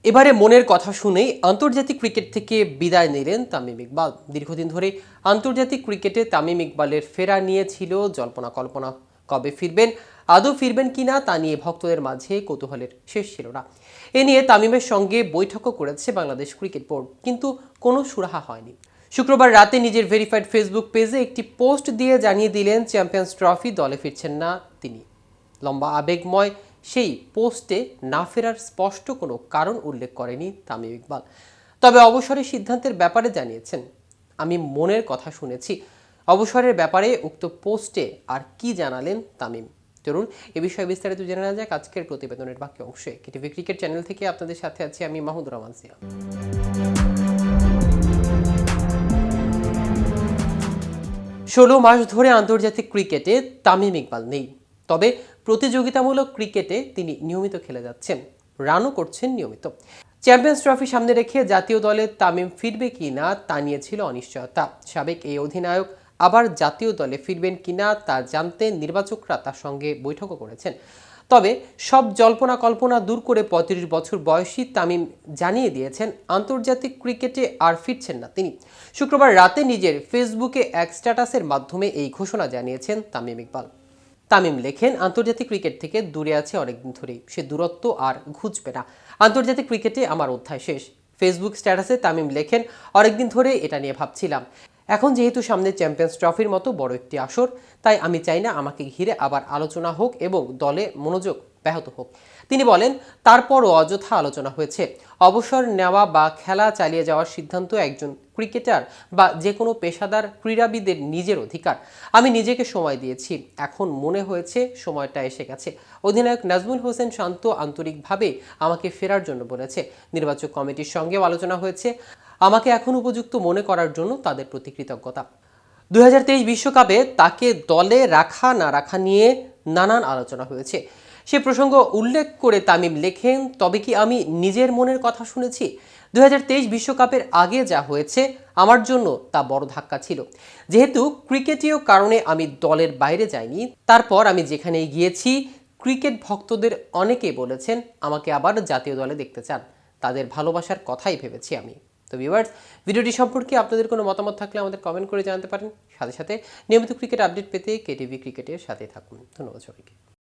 এবারে মনের কথা শুনেই আন্তর্জাতিক ক্রিকেট থেকে বিদায় নিলেন তামিম ইকবাল। দীর্ঘদিন ধরে আন্তর্জাতিক ক্রিকেটে তামিম ইকবালের ফেরা নিয়ে ছিল জল্পনা কল্পনা। কবে ফিরবেন, আদৌ ফিরবেন কিনা তা নিয়ে ভক্তদের মাঝে কৌতূহলের শেষ ছিল না। এ নিয়ে তামিমের সঙ্গে বৈঠকও করেছে বাংলাদেশ ক্রিকেট বোর্ড, কিন্তু কোনো সুরাহা হয়নি। শুক্রবার রাতে নিজের ভেরিফাইড ফেসবুক পেজে একটি পোস্ট দিয়ে জানিয়ে দিলেন চ্যাম্পিয়ন্স ট্রফি দলে ফিরছেন না তিনি। লম্বা আবেগময় সেই পোস্টে না ফেরার স্পষ্ট কোনো কারণ উল্লেখ করেনি তামিম ইকবাল। তবে অবসরের সিদ্ধান্তের ব্যাপারে জানিয়েছেন, আমি মনের কথা শুনেছি। অবসরের ব্যাপারে উক্ত পোস্টে আর কি জানালেন তামিম, চলুন এ বিষয়ে বিস্তারিত জেনে নেওয়া যাক আজকের প্রতিবেদনের বাকি অংশে। কেটিভি ক্রিকেট চ্যানেল থেকে আপনাদের সাথে আছি আমি মাহমুদুর রহমান সিয়া। ১৬ মাস ধরে আন্তর্জাতিক ক্রিকেটে তামিম ইকবাল নেই, তবে প্রতিযোগিতামূলক ক্রিকেটে তিনি নিয়মিত খেলে যাচ্ছেন, রানও করছেন নিয়মিত। চ্যাম্পিয়ন্স ট্রফি সামনে রেখে জাতীয় দলে তামিম ফিরবে কিনা তা নিয়ে ছিল অনিশ্চয়তা। সাবেক এই অধিনায়ক আবার জাতীয় দলে ফিরবেন কিনা তা জানতে নির্বাচকরা তার সঙ্গে বৈঠকও করেছেন। তবে সব জল্পনা কল্পনা দূর করে ৩৫ বছর বয়সী তামিম জানিয়ে দিয়েছেন আন্তর্জাতিক ক্রিকেটে আর ফিরছেন না তিনি। শুক্রবার রাতে নিজের ফেসবুকে এক স্ট্যাটাসের মাধ্যমে এই ঘোষণা জানিয়েছেন তামিম ইকবাল। তামিম লেখেন, আন্তর্জাতিক ক্রিকেট থেকে দূরে আছে অনেকদিন ধরেই, সে দূরত্ব আর ঘুচবে না। আন্তর্জাতিক ক্রিকেটে আমার অধ্যায় শেষ। ফেসবুক স্ট্যাটাসে তামিম লেখেন, অনেকদিন ধরে এটা নিয়ে ভাবছিলাম। এখন যেহেতু সামনে চ্যাম্পিয়ন্স ট্রফির মতো বড় একটি আসর, তাই আমি চাই না আমাকে ঘিরে আবার আলোচনা হোক এবং দলে মনোযোগ ব্যাহত হোক। তিনি বলেন, তারপরও অযথা আলোচনা হয়েছে। অবসর নেওয়া বা খেলা চালিয়ে যাওয়ার সিদ্ধান্ত একজন ক্রিকেটার বা যে কোনো পেশাদার ক্রীড়াবিদের নিজের অধিকার। আমি নিজেকে সময় দিয়েছি, এখন মনে হয়েছে সময়টা এসে গেছে। অধিনায়ক নাজমুল হোসেন শান্ত আন্তরিকভাবে আমাকে ফেরার জন্য বলেছে। নির্বাচক কমিটির সঙ্গেও আলোচনা হয়েছে, আমাকে এখন উপযুক্ত মনে করার জন্য তাদের প্রতি কৃতজ্ঞতা। ২০২৩ বিশ্বকাপে তাকে দলে রাখা না রাখা নিয়ে নানান আলোচনা হয়েছে। সে প্রসঙ্গ উল্লেখ করে তামিম লেখেন, তবে কি আমি নিজের মনের কথা শুনেছি? ২০২৩ বিশ্বকাপের আগে যা হয়েছে আমার জন্য তা বড় ধাক্কা ছিল। যেহেতু ক্রিকেটীয় কারণে আমি দলের বাইরে যাইনি, তারপর আমি যেখানে গিয়েছি ক্রিকেট ভক্তদের অনেকেই বলেছেন আমাকে আবার জাতীয় দলে দেখতে চান। তাদের ভালোবাসার কথাই ভেবেছি আমি। তো ভিউয়ার্স, ভিডিওটি সম্পর্কে আপনাদের কোনো মতামত থাকলে আমাদের কমেন্ট করে জানাতে পারেন। সাথে সাথে নিয়মিত ক্রিকেট আপডেট পেতে কেটিভি ক্রিকেটের সাথে থাকুন। ধন্যবাদ সবাইকে।